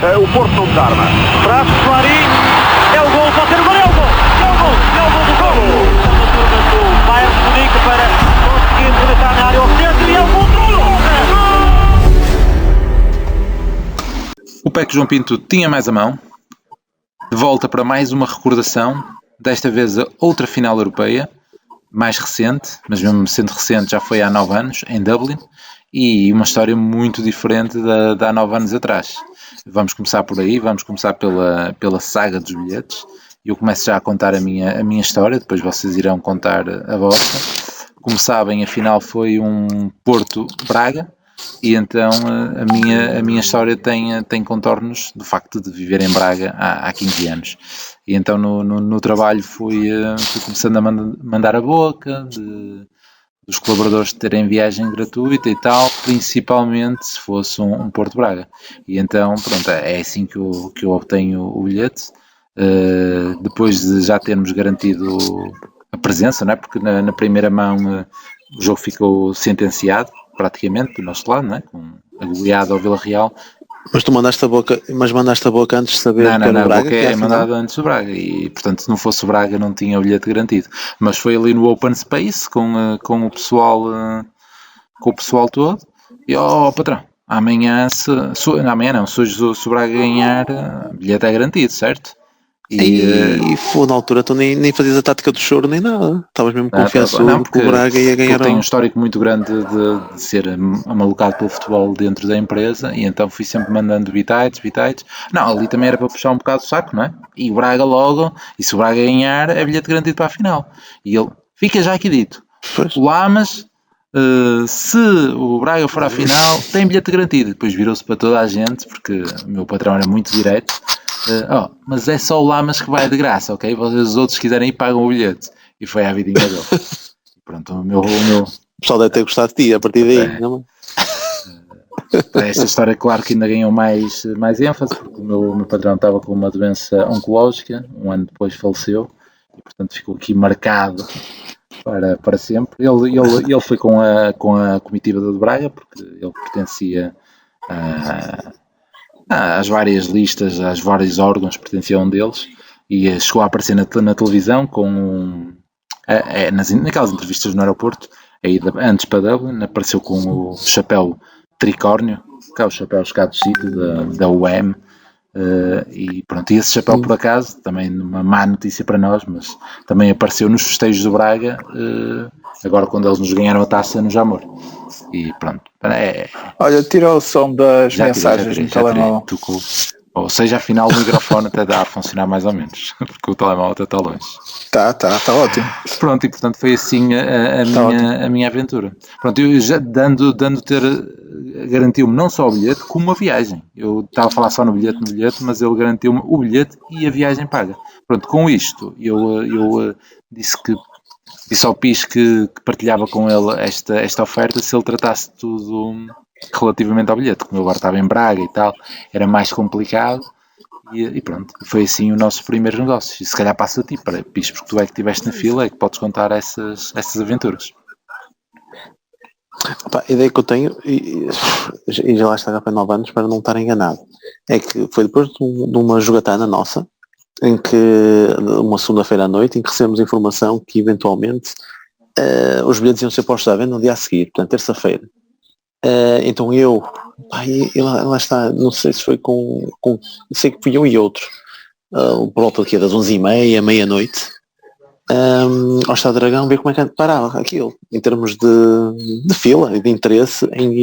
o Porto não desarma. Traz Clarim, é o gol, pode ser o gol, é o gol, é o gol, é o gol do gol. A turma do Bayern de Munique para conseguir rematar na área ao centro e é o gol do gol. O PEC João Pinto tinha mais a mão, de volta para mais uma recordação, desta vez a outra final europeia, mais recente, mas mesmo sendo recente já foi há 9 anos, em Dublin, e uma história muito diferente de há 9 anos atrás. Vamos começar por aí, vamos começar pela saga dos bilhetes. Eu começo já a contar a minha história, depois vocês irão contar a vossa. Como sabem, a final foi um Porto-Braga, e então a minha história tem contornos do facto de viver em Braga há 15 anos. E então no trabalho fui começando a mandar a boca dos colaboradores terem viagem gratuita e tal, principalmente se fosse um Porto-Braga. E então, pronto, é assim que eu obtenho o bilhete, depois de já termos garantido a presença, não é? Porque na primeira mão o jogo ficou sentenciado, praticamente, do nosso lado, não é? Com a goleada ao Vila Real. Mas tu mandaste a boca antes de saber que era o Braga? Não, é mandado antes do Braga e, portanto, se não fosse o Braga não tinha o bilhete garantido. Mas foi ali no Open Space com o pessoal todo e, patrão, amanhã se o Braga ganhar, o bilhete é garantido, certo? E foi na altura tu nem fazias a tática do choro nem nada, estavas mesmo confiançudo que o Braga ia ganhar. Eu tenho um histórico muito grande de ser amalucado pelo futebol dentro da empresa e então fui sempre mandando bitites. Não, ali também era para puxar um bocado o saco, não é? E o Braga logo, e se o Braga ganhar é bilhete garantido para a final. E ele, fica já aqui dito, o Lamas, se o Braga for à final tem bilhete garantido. Depois virou-se para toda a gente, porque o meu patrão era muito direto. Mas é só o Lamas que vai de graça, ok? Vocês os outros quiserem ir pagam o bilhete. E foi à vidinha dele. Pronto, o pessoal deve ter gostado de ti a partir daí, não é? Esta história, claro que ainda ganhou mais ênfase, porque o meu patrão estava com uma doença oncológica, um ano depois faleceu, e portanto ficou aqui marcado para sempre. Ele foi com a comitiva do Braga, porque ele pertencia às várias listas, às vários órgãos, pertencia a um deles, e chegou a aparecer na televisão naquelas entrevistas no aeroporto, antes para Dublin, apareceu com o chapéu tricórnio, que é o chapéu escado sítio da UEM, e pronto, e esse chapéu por acaso, também uma má notícia para nós, mas também apareceu nos festejos do Braga, agora quando eles nos ganharam a taça no Jamor. E pronto. Olha, tira o som das mensagens no telemóvel. Ou seja, afinal o microfone até dá a funcionar mais ou menos, porque o telemóvel até está longe. Tá ótimo. Pronto, e portanto foi assim a minha aventura. Pronto, eu já garantiu-me não só o bilhete, como a viagem. Eu estava a falar só no bilhete, mas ele garantiu-me o bilhete e a viagem paga. Pronto, com isto, eu disse ao Pis que partilhava com ele esta oferta se ele tratasse tudo relativamente ao bilhete. Como eu agora estava em Braga e tal, era mais complicado e pronto, foi assim o nosso primeiro negócio. E se calhar passa a ti, Pis, porque tu é que estiveste na fila, é que podes contar essas aventuras. A ideia que eu tenho, e já lá está há 9 anos, para não estar enganado, é que foi depois de uma jogatana nossa, em que uma segunda-feira à noite, em que recebemos informação que eventualmente os bilhetes iam ser postos à venda no dia a seguir, portanto terça-feira. Então eu, lá está, não sei se foi sei que fui eu e outro, por volta aqui das 11h30, meia-noite, ao Estado do Dragão, ver como é que parava aquilo, em termos de fila e de interesse em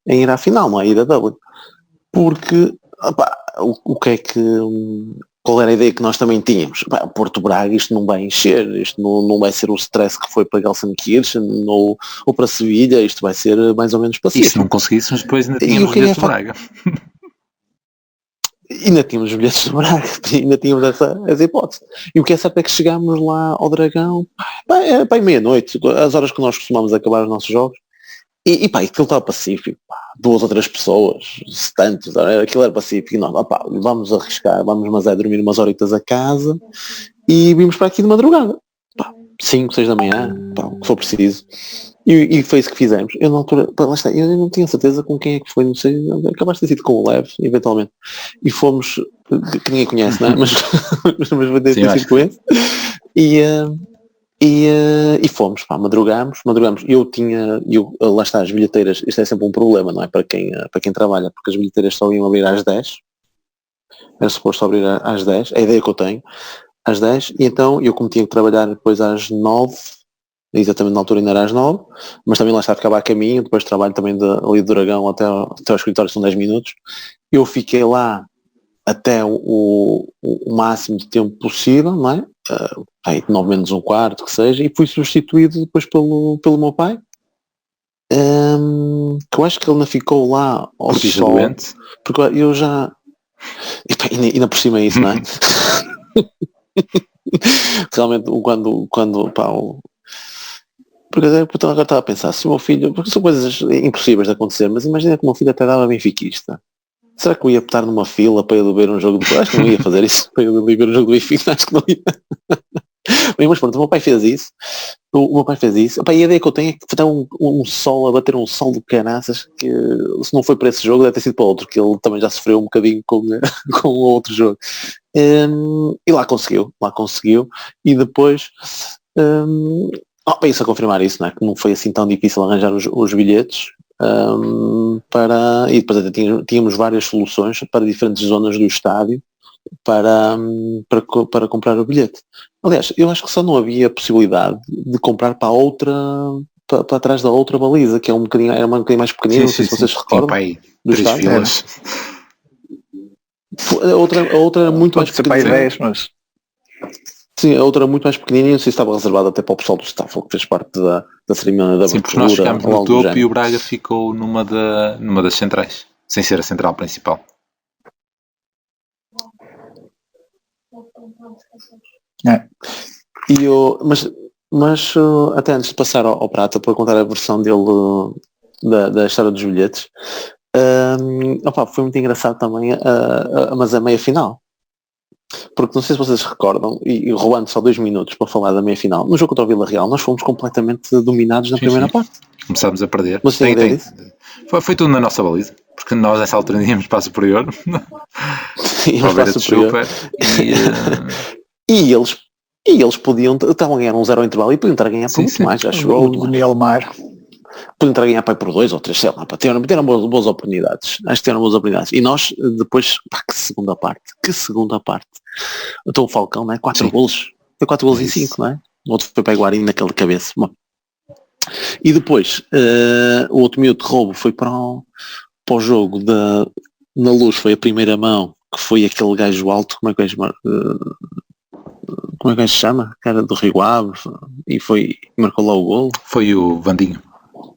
ir à final, não é? Ir a Dublin. Porque, o que é que... Qual era a ideia que nós também tínhamos? Porto Braga, isto não vai encher, isto não vai ser o stress que foi para Gelsenkirchen ou para Sevilha, isto vai ser mais ou menos pacífico. E se não conseguíssemos, depois ainda tínhamos bilhetes do Braga. Ainda tínhamos bilhetes do Braga, ainda tínhamos essa hipótese. E o que é certo é que chegámos lá ao Dragão, meia-noite, as horas que nós costumamos acabar os nossos jogos, e aquilo estava pacífico, 2 ou 3 pessoas, se tantos, aquilo era pacífico, e nós, vamos arriscar, mas dormir umas horitas a casa, e vimos para aqui de madrugada, 5, 6 da manhã, o que for preciso. E foi isso que fizemos. Eu na altura, pá, lá está, eu não tinha certeza com quem é que foi, não sei, acabaste de ter sido com o Lev, eventualmente. E fomos, que ninguém conhece, não é? Mas vai ter Sim, eu sido acho com esse. E fomos, pá, madrugámos. Lá está, as bilheteiras, isto é sempre um problema, não é? Para quem trabalha, porque as bilheteiras só iam abrir às 10. Era suposto abrir às 10, é a ideia que eu tenho, às 10, e então eu como tinha que trabalhar depois às 9, exatamente na altura ainda era às 9, mas também lá está, ficava a caminho, depois trabalho também ali do Dragão até ao escritório são 10 minutos, eu fiquei lá até o máximo de tempo possível, não é? Aí 9 menos um quarto, que seja, e fui substituído depois pelo meu pai, que eu acho que ele não ficou lá ao Porque sol, doente. porque eu já... E pá, ainda por cima é isso, não é? Realmente quando pá, porque agora estava a pensar, se o meu filho, porque são coisas impossíveis de acontecer, mas imagina que o meu filho até dava benfiquista. Será que eu ia estar numa fila para ele ver um jogo de... Acho que não ia fazer isso, para ele ver um jogo do Benfica, acho que não ia. Bem, mas pronto, o meu pai fez isso. O meu pai fez isso. Opa, e a ideia que eu tenho é que está um sol, a bater um sol de caraças, que se não foi para esse jogo deve ter sido para outro, que ele também já sofreu um bocadinho com o outro jogo. E lá conseguiu. E depois, para isso a confirmar isso, não é? Que não foi assim tão difícil arranjar os bilhetes. E depois até tínhamos várias soluções para diferentes zonas do estádio para comprar o bilhete. Aliás, eu acho que só não havia possibilidade de comprar para trás da outra baliza, que era um bocadinho mais pequenina, não sei se vocês se recordam. Pai, do 3 estádio. filas. A outra era muito mais Pode ser para pequenina. 10, mas... Sim, a outra era muito mais pequenina e não sei se estava reservada até para o pessoal do staff, que fez parte da cerimónia da abertura. Sim, porque nós ficámos ou no algo do topo e género. o Braga ficou numa das centrais, sem ser a central principal. É. Mas até antes de passar ao Prata para contar a versão dele da história dos bilhetes, foi muito engraçado também, mas a meia final. Porque não sei se vocês se recordam, e roubando só 2 minutos para falar da meia final, no jogo contra o Vila Real nós fomos completamente dominados na primeira parte. Começámos a perder. Mas tem ideia disso? Foi tudo na nossa baliza, porque nós nessa altura íamos para a superior. Íamos para a superior. E eles podiam, estavam a ganhar 1-0 ao intervalo e podiam estar a ganhar por muito mais, já chegou. O Daniel Mar. Podiam estar a ganhar por 2 ou 3, sei lá, tiveram boas oportunidades. Acho que tiveram boas oportunidades. E nós, depois, que segunda parte. Então o Falcão, não é? 4 golos. Foi 4 golos em 5, não é? O outro foi para Guarim naquele de cabeça. Bom. E depois, o outro minuto de roubo foi para o jogo na Luz, foi a primeira mão, que foi aquele gajo alto, como é que se chama? Cara do Rio Ave, e marcou lá o golo. Foi o Vandinho.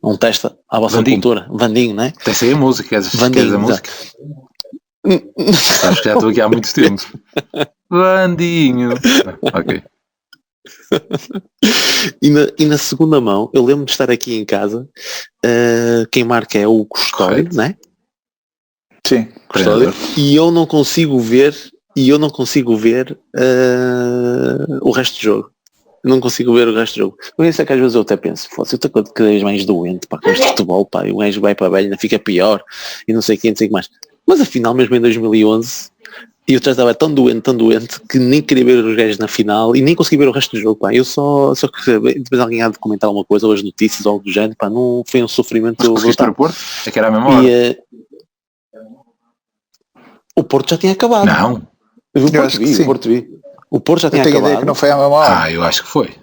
Um testa à vossa cultura. Vandinho, não é? Tem aí a música, queres a música? Acho que já estou aqui há muito tempo. Vandinho. Ok. E na segunda mão, eu lembro de estar aqui em casa, quem marca é o Custódio, não é? Sim, Custódio. E eu não consigo ver o resto do jogo. Não consigo ver o resto do jogo. Por isso é que às vezes eu até penso, se eu estou cada vez mais doente para este futebol, pá, e o gajo vai para a velha, ainda fica pior, e não sei o que mais. Mas afinal, mesmo em 2011, eu já estava tão doente, que nem queria ver os gajos na final, e nem consegui ver o resto do jogo, pá. Eu só que depois alguém há de comentar alguma coisa, ou as notícias, ou algo do género, pá, não foi um sofrimento. Mas conseguiste o Porto? É que era a mesma hora. O Porto já tinha acabado. Não. O Porto já tinha acabado. Eu tenho a ideia que não foi a mesma hora. Eu acho que foi.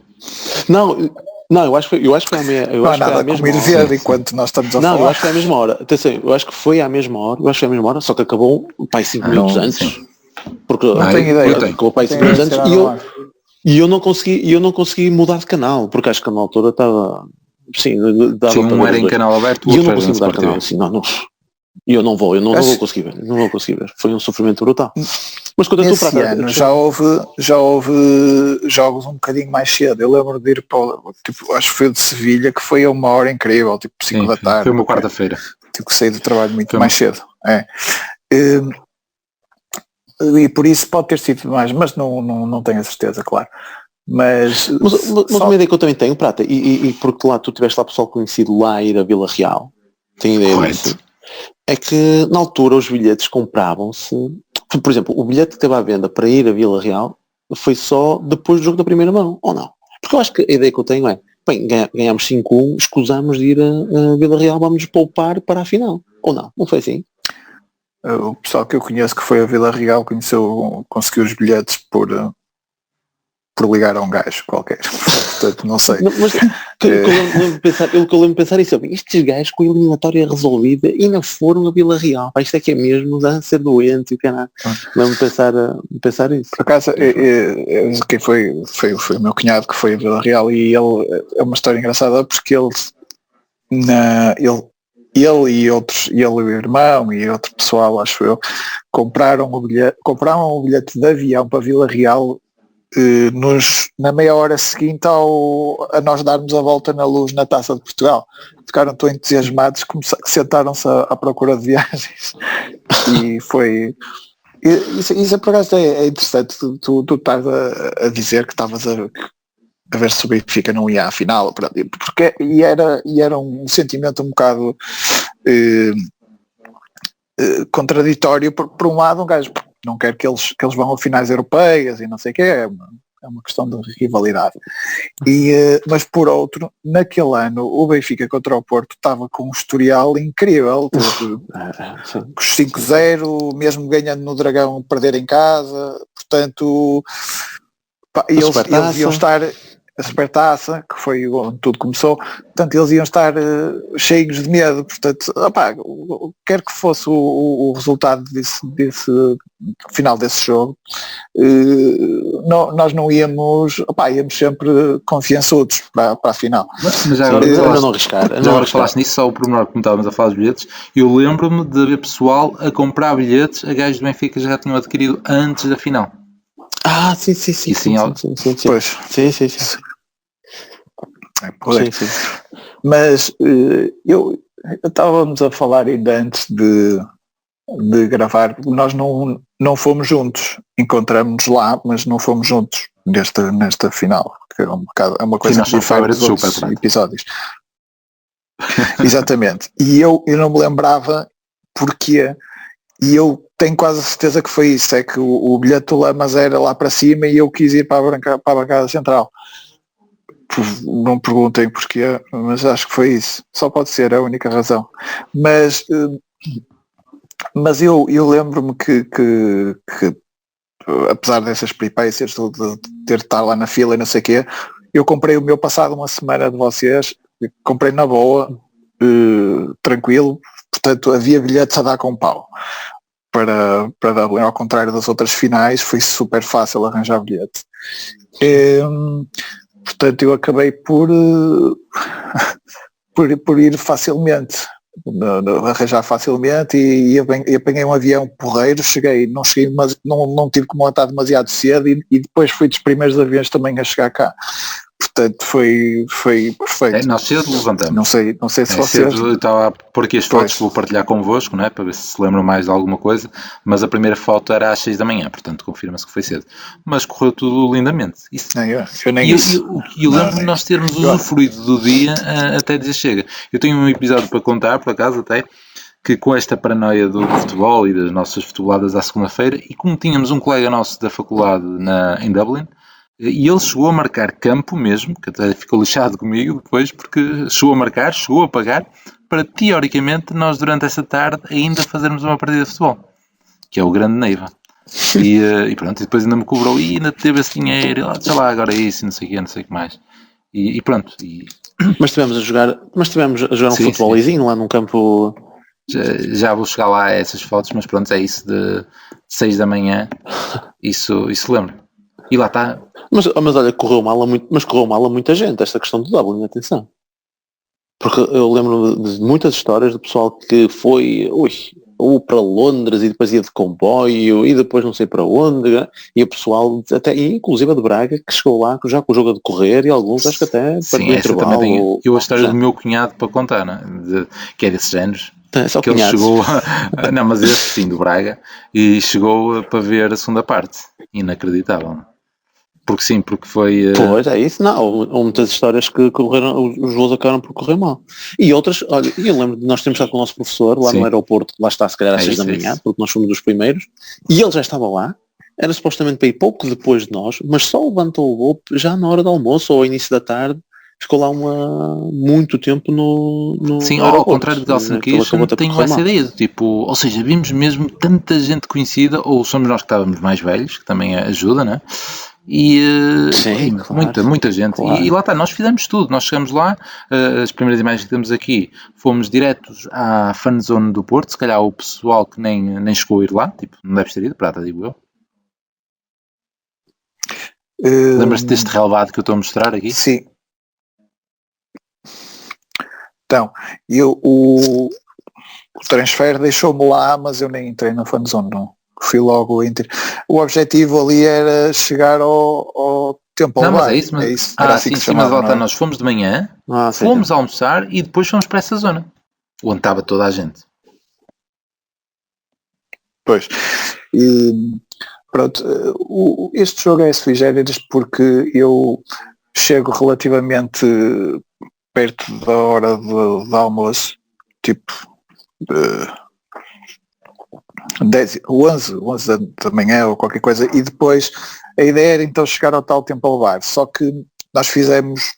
Não, eu acho que foi a mesma hora. Não há nada como ir ver enquanto nós estamos a falar. Não, eu acho que foi a mesma hora. Atenção, eu acho que foi à mesma hora, só que acabou, pai, 5 minutos antes. Sim. Porque não tenho ideia. Acabou, pai, 5 minutos antes e eu não consegui mudar de canal, porque acho que na altura estava... Sim, dava para um era em canal aberto, o outro eu não consigo mudar de canal. Assim, não, eu não vou conseguir ver. Foi um sofrimento brutal. Mas quando eu estou para ano já houve jogos um bocadinho mais cedo. Eu lembro de ir para acho que foi o de Sevilha, que foi a uma hora incrível, tipo 5 da tarde. Foi uma quarta-feira. Tipo, saí do trabalho muito mais cedo. E por isso pode ter sido mais, mas não tenho a certeza, claro. uma ideia que eu também tenho, Prata, e porque lá tu tiveste lá pessoal conhecido lá a ir a Vila Real, tenho ideia disso, é que na altura os bilhetes compravam-se, por exemplo, o bilhete que esteve à venda para ir a Vila Real foi só depois do jogo da primeira mão, ou não? Porque eu acho que a ideia que eu tenho é, bem, ganhámos 5-1, escusamos de ir a Vila Real, vamos poupar para a final, ou não? Não foi assim? O pessoal que eu conheço que foi a Vila Real conseguiu os bilhetes por ligar a um gajo qualquer. Portanto, não sei. Mas o que eu lembro de pensar isso, estes gajos com a eliminatória resolvida ainda foram a Vila Real. Isto é que é mesmo a ser doente e o canal. Lembro de pensar isso. Por acaso, quem foi o meu cunhado que foi a Vila Real, e ele é uma história engraçada porque ele e o irmão e outro pessoal, acho eu, compraram o bilhete de avião para Vila Real na meia hora seguinte a nós darmos a volta na Luz na Taça de Portugal. Ficaram tão entusiasmados que sentaram-se à procura de viagens. E foi... Isso por acaso é interessante. Tu estás a dizer que estavas a ver se o Benfica não ia à final, porque era um sentimento um bocado contraditório. Por um lado, um gajo não quer que eles vão a finais europeias e não sei o que, é uma questão de rivalidade. Mas por outro, naquele ano o Benfica contra o Porto estava com um historial incrível, com os 5-0, mesmo ganhando no Dragão, perder em casa, portanto eles iam estar a Supertaça, que foi onde tudo começou, portanto eles iam estar cheios de medo, portanto, quer que fosse o resultado desse final desse jogo, nós não íamos, íamos sempre confiançudos para a final. Mas agora não arriscar. Falaste nisso, só o pormenor que estávamos a falar dos bilhetes, eu lembro-me de haver pessoal a comprar bilhetes a gajos do Benfica já tinham adquirido antes da final. Sim. Pois. Sim. Sim. Mas estávamos a falar ainda antes de gravar, nós não fomos juntos, encontramos-nos lá, mas não fomos juntos nesta final, que é uma coisa que difere dos outros episódios. Exatamente. E eu não me lembrava porquê. E eu tenho quase a certeza que foi isso, é que o bilhete do Lamas era lá para cima e eu quis ir para a bancada central. Não perguntem porquê, mas acho que foi isso. Só pode ser a única razão. Mas eu lembro-me que apesar dessas peripécias de ter de estar lá na fila e não sei o quê, eu comprei o meu passado uma semana de vocês, comprei na boa, tranquilo. Portanto, havia bilhetes a dar com pau para Dublin, ao contrário das outras finais, foi super fácil arranjar bilhete. Portanto, eu acabei por ir facilmente, arranjar facilmente e apanhei um avião porreiro, não tive que montar demasiado cedo e depois fui dos primeiros aviões também a chegar cá. Portanto, foi perfeito. Nós cedo levantamos. Não sei se vocês... Cedo, eu estava a pôr aqui as fotos que vou partilhar convosco, não é? Para ver se lembram mais de alguma coisa, mas a primeira foto era às 6 da manhã, portanto confirma-se que foi cedo. Mas correu tudo lindamente. Eu lembro-me de nós termos usufruído do dia até dizer chega. Eu tenho um episódio para contar, por acaso até, que com esta paranoia do futebol e das nossas futeboladas à segunda-feira, e como tínhamos um colega nosso da faculdade em Dublin, e ele chegou a marcar campo mesmo, que até ficou lixado comigo depois, porque chegou a pagar, para teoricamente nós durante essa tarde ainda fazermos uma partida de futebol, que é o grande Neiva. E pronto, e depois ainda me cobrou, e ainda teve esse dinheiro, deixa lá agora isso, não sei o que mais. E pronto. Mas tivemos a jogar um futebolizinho lá num campo... Já vou chegar lá a essas fotos, mas pronto, é isso de 6 da manhã, isso lembro. E lá está. Mas olha, correu mal a muita gente esta questão do Dublin, atenção. Porque eu lembro de muitas histórias do pessoal que foi ou para Londres e depois ia de comboio e depois não sei para onde, e o pessoal até inclusive a de Braga que chegou lá já com o jogo a decorrer e alguns acho que até para o intervalo. Eu a história do meu cunhado para contar, né? Que é desses géneros. Só que ele chegou não, mas esse sim, do Braga, e chegou para ver a segunda parte. Inacreditável. Porque sim, porque foi... Pois, é isso, não, houve muitas histórias que correram, os voos acabaram por correr mal. E outras, olha, eu lembro de nós termos estado com o nosso professor lá Sim. no aeroporto, lá está, se calhar às 6 da isso, manhã, isso. porque nós fomos dos primeiros, e ele já estava lá, era supostamente para ir pouco depois de nós, mas só levantou o voo já na hora do almoço ou ao início da tarde, ficou lá muito tempo no Sim, no ao aeroporto. contrário de Helsinki, Acabou até por tenho correr essa mal. ideia, tipo, ou seja, vimos mesmo tanta gente conhecida, ou somos nós que estávamos mais velhos, que também ajuda, né? E Sim, pá, claro, muita gente. claro. E lá está, nós fizemos tudo. Nós chegamos lá, as primeiras imagens que temos aqui, fomos diretos à fanzone do Porto. Se calhar o pessoal que nem chegou a ir lá, tipo, não deve ter ido, prata, digo eu. Lembras-te deste relevado que eu estou a mostrar aqui? Sim. Então, o transfer deixou-me lá, mas eu nem entrei na fanzone, não. Fui logo entre. O objetivo ali era chegar ao Temple Não, mas Bar. é isso. Mas... É isso? Era assim sim, que se sim, mas chamava, lá está, não é? nós fomos de manhã, Sim, fomos almoçar e depois fomos para essa zona, onde estava toda a gente. Pois. E, pronto, este jogo é sui generis porque eu chego relativamente perto da hora do almoço, tipo 11 da manhã ou qualquer coisa, e depois a ideia era então chegar ao tal Temple Bar, só que nós fizemos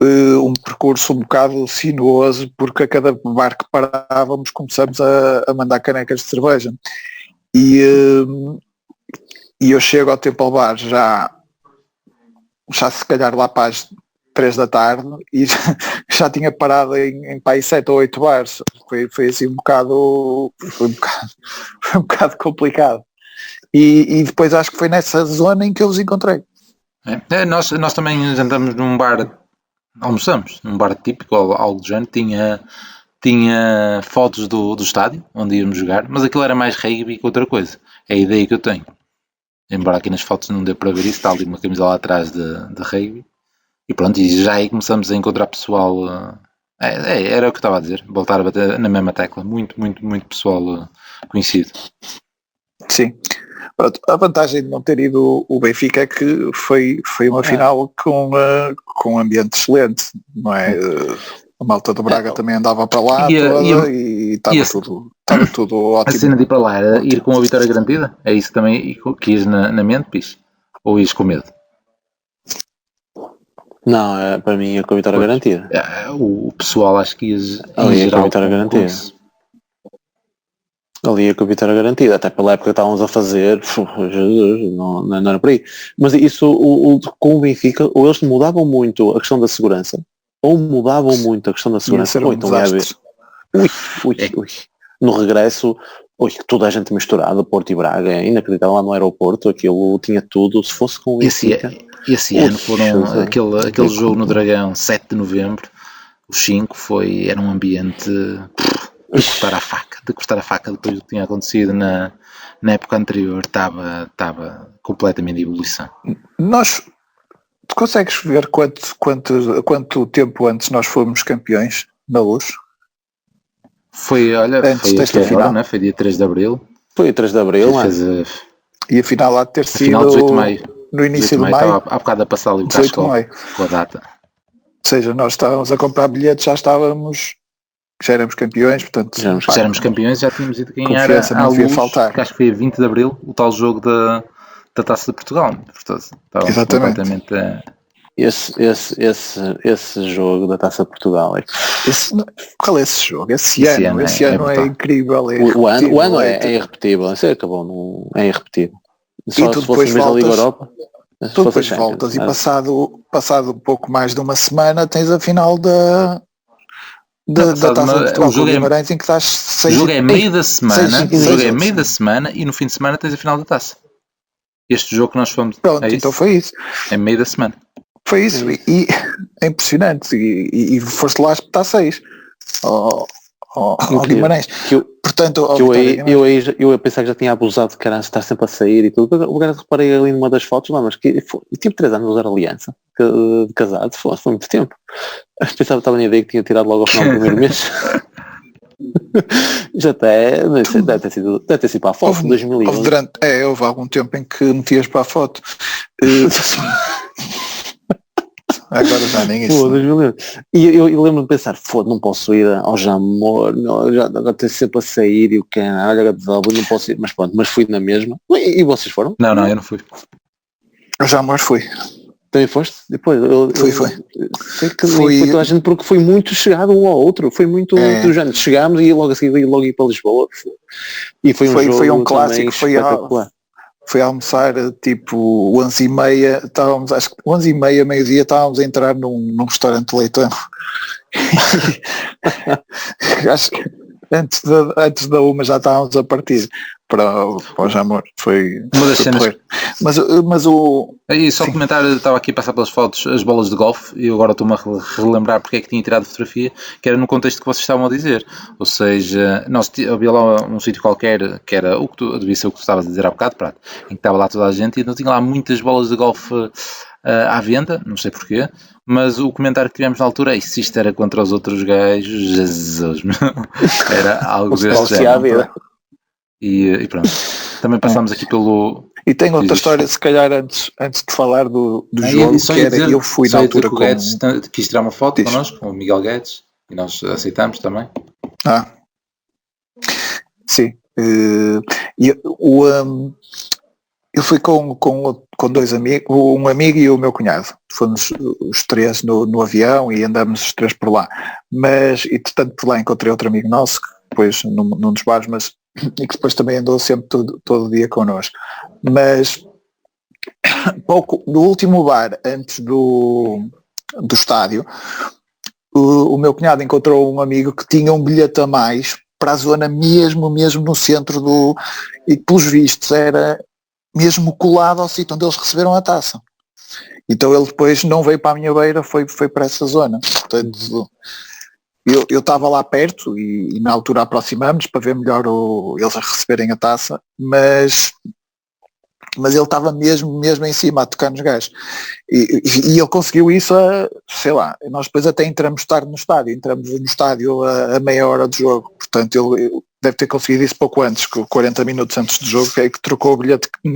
um percurso um bocado sinuoso, porque a cada bar que parávamos começamos a mandar canecas de cerveja. E eu chego ao Temple Bar já se calhar lá para as 3 da tarde e já tinha parado em para aí 7 ou 8 bares. Foi assim um bocado complicado. E depois acho que foi nessa zona em que eu os encontrei. Nós também jantamos num bar, almoçamos num bar típico, algo do género, tinha fotos do estádio onde íamos jogar, mas aquilo era mais rugby que outra coisa. É a ideia que eu tenho. Embora aqui nas fotos não dê para ver isso, está ali uma camisola lá atrás de rugby. E pronto, e já aí começamos a encontrar pessoal. Era o que eu estava a dizer, voltar a bater na mesma tecla. Muito pessoal conhecido. Sim. Pronto, a vantagem de não ter ido o Benfica é que foi uma final com um ambiente excelente, não é? A malta do Braga também andava para lá e estava tudo ótimo. A cena de ir para lá era ir com a vitória garantida? É isso também que ias na mente, Pis? Ou ias com medo? Não, para mim é com a vitória garantida. O pessoal acho que ias Ali em é com a geral vitória garantida. Ali é com a vitória garantida, até pela época que estávamos a fazer, Jesus, não era por aí. Mas isso, com o Benfica, ou eles mudavam muito a questão da segurança, ou mudavam muito a questão da segurança, ou então ia haver. Ui. No regresso, toda a gente misturada, Porto e Braga, é inacreditável, lá no aeroporto, aquilo tinha tudo, se fosse com o Benfica. Esse ano foram aquele jogo no Dragão, 7 de novembro, os 5 era um ambiente de cortar a faca depois do que tinha acontecido na época anterior, estava completamente de ebulição. Tu consegues ver quanto tempo antes nós fomos campeões na Luz? Foi desta final, agora, né? Foi dia 3 de Abril. Foi 3 de Abril, e a final há de ter sido 18 de maio. No início de maio. Estava há bocado a passar ali o Casco com a data. Ou seja, nós estávamos a comprar bilhetes, já éramos campeões, portanto... Já éramos campeões, já tínhamos ido ganhar à Luz, faltar. Acho que foi a 20 de Abril, o tal jogo da Taça de Portugal. Portanto, exatamente. Completamente... Esse jogo da Taça de Portugal qual é esse jogo? Esse ano é incrível. O ano é irrepetível. Acabou, é irrepetível. Só e tu depois voltas, tu depois voltas e passado um pouco mais de uma semana tens a final da Taça de Portugal com o Guimarães, em que estás 6 o jogo é meio da semana, meio da semana e no fim de semana tens a final da Taça. Este jogo que nós fomos... Pronto, então foi isso. É meio da semana. Foi isso, e é impressionante, e foste lá espetar 6 ao Guimarães. Portanto, eu a pensar que já tinha abusado de caralho, estar sempre a sair e tudo. Agora reparei ali numa das fotos lá, mas que tive 3 anos a usar aliança de casado, foi muito tempo. Pensava que estava na ideia que tinha tirado logo ao final do primeiro mês. Já até, deve ter sido para a foto, 2011. Houve algum tempo em que metias para a foto. Agora já nem isso. 2011. E eu lembro de pensar, não posso ir ao Jamor, agora tenho sempre a sair e o que olha, não posso ir, mas pronto, mas fui na mesma. E vocês foram? Não, eu não fui. Eu jamais fui. Também foste? Depois, Foi. Sei que foi toda a gente, porque foi muito chegado um ao outro, foi muito do género. Chegámos e logo a seguir logo ir para Lisboa. E foi um jogo foi um clássico, espetacular. Foi almoçar tipo 11h30, estávamos, acho que 11h30, meio-dia, estávamos a entrar num restaurante leitão. Acho que antes da uma já estávamos a partir para o Jamor. Foi uma das cenas. Mas o... E só comentar, estava aqui a passar pelas fotos as bolas de golfe e agora estou-me a relembrar porque é que tinha tirado a fotografia, que era no contexto que vocês estavam a dizer. Ou seja, havia lá um sítio qualquer que era devia ser o que tu estavas a dizer há bocado, Prato, em que estava lá toda a gente e então tinha lá muitas bolas de golfe à venda, não sei porquê, mas o comentário que tivemos na altura é se isto era contra os outros gajos, Jesus, meu. Era algo deste género. E pronto, também passámos aqui pelo... E tem outra história, se calhar antes de falar do jogo, que era eu fui na altura com o Guedes, quis tirar uma foto connosco, com o Miguel Guedes, e nós aceitamos também. Sim. Eu fui com dois amigos, um amigo e o meu cunhado. Fomos os três no avião e andamos os três por lá. Mas, e portanto por lá encontrei outro amigo nosso, que depois num dos bares, e que depois também andou sempre todo dia connosco. Mas pouco no último bar antes do estádio, o meu cunhado encontrou um amigo que tinha um bilhete a mais para a zona mesmo no centro e pelos vistos era mesmo colado ao sítio onde eles receberam a taça. Então ele depois não veio para a minha beira, foi para essa zona. Portanto, eu estava lá perto e na altura aproximamos para ver melhor eles a receberem a taça, mas ele estava mesmo em cima a tocar nos gajos. E ele conseguiu isso sei lá, nós depois até entramos tarde no estádio a meia hora do jogo, portanto ele deve ter conseguido isso pouco antes, 40 minutos antes do jogo, que é que trocou o bilhete que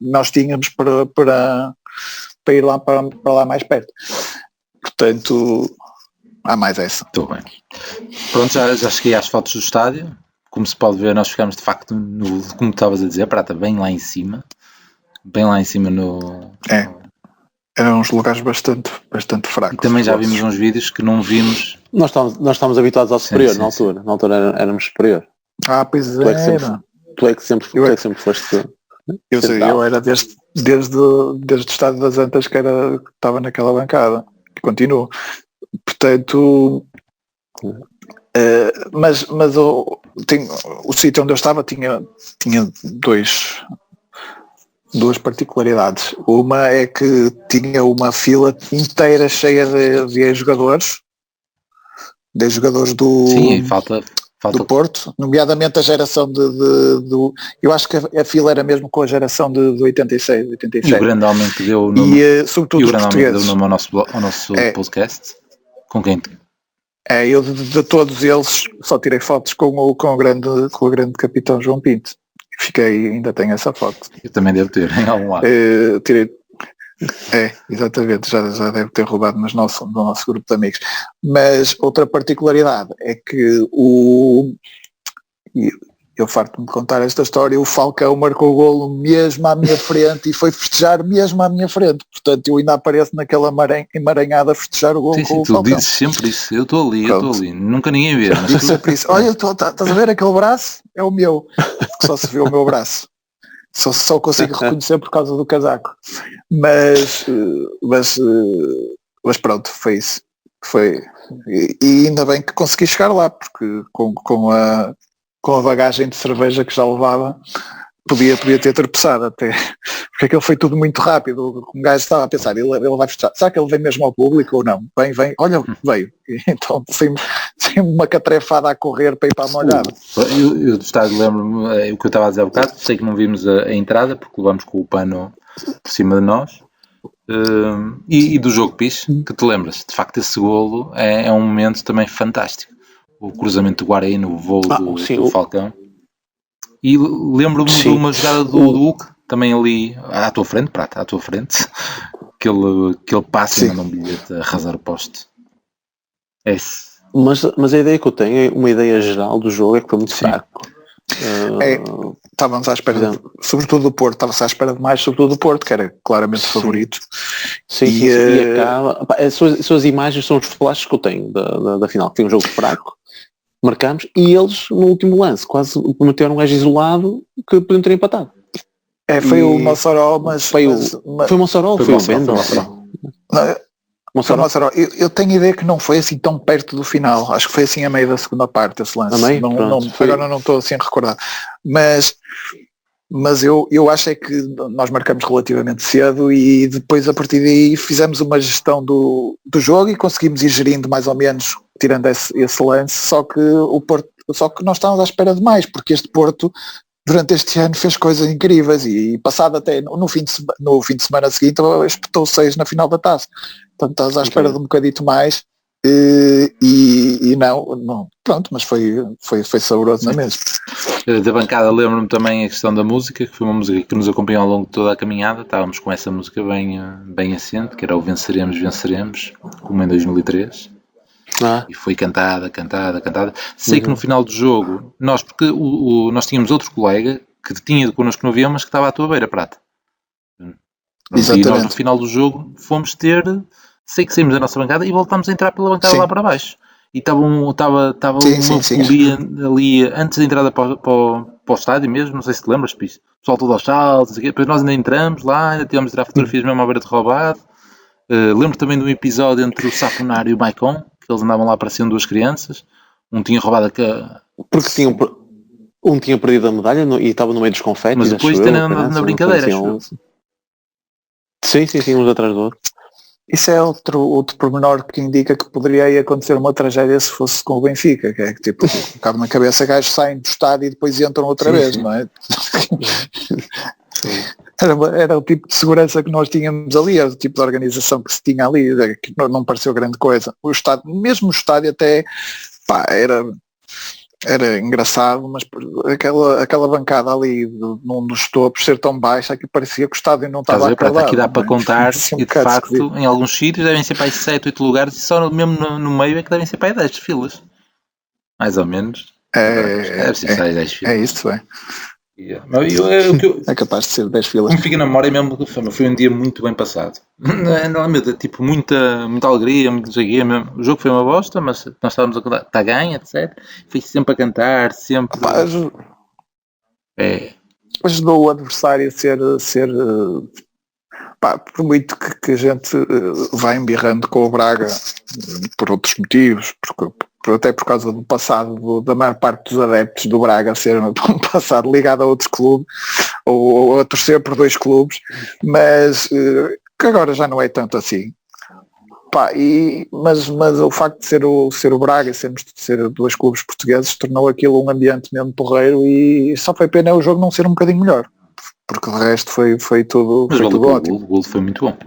nós tínhamos para ir lá para lá mais perto. Portanto, há mais essa. Estou bem. Pronto, já cheguei às fotos do estádio. Como se pode ver, nós ficámos de facto, como estavas a dizer, Prata, bem lá em cima no... Eram uns lugares bastante fracos. E também já vimos uns vídeos que não vimos. Nós estávamos habituados ao superior, na altura. Na altura éramos superior. Pois Tu é que sempre foste. Eu era desde o Estádio das Antas que estava naquela bancada. Continuo. Portanto, mas o sítio onde eu estava tinha duas particularidades. Uma é que tinha uma fila inteira cheia de jogadores do... Sim, falta do Porto, nomeadamente a geração eu acho que a fila era mesmo com a geração de 86, 87. E o grande homem que deu o nome, sobretudo os portugueses. Ao nosso podcast, com quem? Eu de todos eles só tirei fotos com o grande capitão João Pinto. Ainda tenho essa foto. Eu também devo ter, em algum lado. Tirei. Exatamente, já deve ter roubado no nosso grupo de amigos. Mas outra particularidade é que eu farto-me de contar esta história, o Falcão marcou o golo mesmo à minha frente e foi festejar mesmo à minha frente. Portanto, eu ainda apareço naquela emaranhada a festejar o golo com o Falcão. Tu dizes sempre isso, eu estou ali, nunca ninguém vê. Mas sempre isso. Olha, estás a ver aquele braço? É o meu. Só se vê o meu braço. Só consigo reconhecer por causa do casaco. Mas pronto, foi isso. E ainda bem que consegui chegar lá, porque com a bagagem de cerveja que já levava, podia ter tropeçado até. Porque aquilo foi tudo muito rápido. Um gajo estava a pensar, ele vai festejar. Será que ele vem mesmo ao público ou não? Vem, olha, veio. Então sem uma catrefada a correr para ir para a molhada. Eu do estádio lembro-me o que eu estava a dizer há bocado, sei que não vimos a entrada porque levamos com o pano por cima de nós. E do jogo Pis, que te lembras, de facto esse golo é um momento também fantástico. o cruzamento do Guarani, o voo do Falcão. E lembro-me de uma jogada do Hulk, também ali à tua frente, Prata, à tua frente, que ele passa e manda um bilhete a arrasar o poste. Mas a ideia que eu tenho, uma ideia geral do jogo, é que foi muito fraco. Estávamos à espera, sobretudo do Porto, estava-se à espera de mais, sobretudo do Porto, que era claramente favorito. E acaba. As suas imagens são os flashes que eu tenho da final, que foi um jogo fraco, marcamos, e eles no último lance quase meteram um gajo isolado que podiam ter empatado. Foi o Mossoró, mas foi o Mossoró, foi o Mossoró. Eu tenho a ideia que não foi assim tão perto do final. Acho que foi assim a meio da segunda parte esse lance. Agora não estou assim a recordar. Mas eu acho é que nós marcamos relativamente cedo e depois a partir daí fizemos uma gestão do jogo e conseguimos ir gerindo mais ou menos, tirando esse lance, só que nós estávamos à espera de mais, porque este Porto durante este ano fez coisas incríveis e passado até no fim de semana seguinte espetou 6 na final da taça. Portanto estás à espera de um bocadito mais e não, pronto, mas foi saboroso na mesma. Da bancada lembro-me também a questão da música, que foi uma música que nos acompanhou ao longo de toda a caminhada. Estávamos com essa música bem assente, que era o Venceremos, como em 2003. E foi cantada. Sei que no final do jogo, nós tínhamos outro colega que tinha connosco no avião, mas que estava à tua beira, Prata. Exatamente. E nós no final do jogo fomos sei que saímos da nossa bancada e voltámos a entrar pela bancada lá para baixo. E estava uma folia ali antes da entrada para o estádio mesmo, não sei se te lembras, Pis. O pessoal todo aos saltos, depois nós ainda entramos lá, ainda tivemos a tirar fotografias mesmo à beira de roubado. Lembro também de um episódio entre o Saponar e o Maicon, que eles andavam lá, pareciam duas crianças. Um tinha roubado porque um tinha perdido a medalha e estava no meio dos confetes. Mas depois tem andado na brincadeira, Sim, uns atrás do outro. Isso é outro pormenor que indica que poderia acontecer uma tragédia se fosse com o Benfica, que é que tipo, cabe na cabeça, gajos saem do estádio e depois entram outra vez, não é? Era o tipo de segurança que nós tínhamos ali, era o tipo de organização que se tinha ali, que não pareceu grande coisa. Mesmo o estádio até, era engraçado, mas aquela bancada ali num dos topos ser tão baixa que parecia que o estádio não estava acabado. Aqui dá para contar e de facto esquisito. Em alguns sítios devem ser para aí 7, 8 lugares e só mesmo no meio é que devem ser para aí 10 filas. Mais ou menos. Deve ser 10 filas. É isso, é. É capaz de ser 10 filas. Me fica na memória mesmo que foi um dia muito bem passado. Tipo, muita alegria, muito joguinho mesmo. O jogo foi uma bosta, mas nós estávamos a contar, está ganho, etc. Foi sempre a cantar, sempre. Ajudou o adversário a ser por muito que a gente vá embirrando com o Braga por outros motivos, até por causa do passado da maior parte dos adeptos do Braga ser um passado ligado a outros clubes ou a torcer por 2 clubes, mas que agora já não é tanto assim. Mas o facto de ser o Braga e ser 2 clubes portugueses tornou aquilo um ambiente mesmo porreiro e só foi pena o jogo não ser um bocadinho melhor, porque o resto foi tudo ótimo. O gol foi muito bom.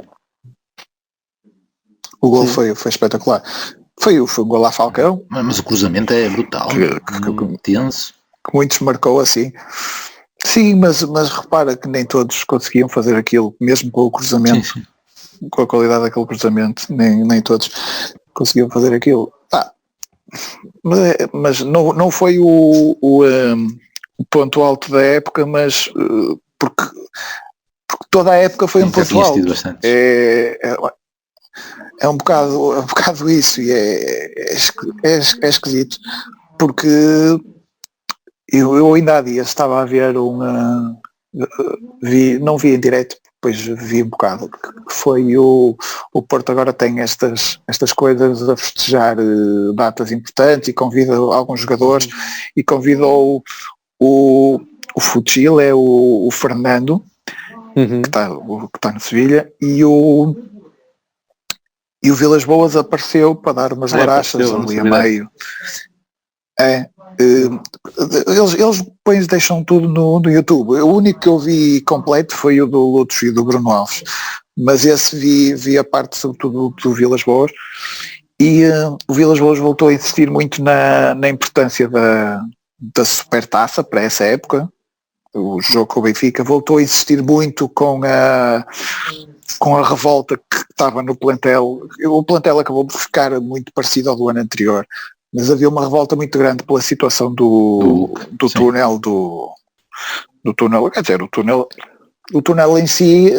O gol foi espetacular. Foi o gol à Falcão. Mas o cruzamento é brutal, intenso. Que muitos marcou assim. Sim, mas repara que nem todos conseguiam fazer aquilo, mesmo com o cruzamento. Sim. Com a qualidade daquele cruzamento, nem todos conseguiam fazer aquilo. Mas não foi o ponto alto da época, mas porque toda a época foi um ponto alto. É um bocado isso e é esquisito, porque eu ainda há dias estava a ver não vi em direto, depois vi um bocado, que foi o Porto agora tem estas coisas a festejar datas importantes e convida alguns jogadores e convidou o Futil, é o Fernando, que está no Sevilha, e o Vilas Boas apareceu para dar umas larachas ali a meio. Eles depois deixam tudo no YouTube. O único que eu vi completo foi o do Lutz e do Bruno Alves, mas esse vi a parte sobretudo do Vilas Boas E o Vilas Boas voltou a insistir muito na importância da supertaça para essa época. O jogo com o Benfica voltou a insistir muito com a revolta que estava no plantel. O plantel acabou por ficar muito parecido ao do ano anterior, mas havia uma revolta muito grande pela situação do túnel, do túnel, quer dizer, o túnel em si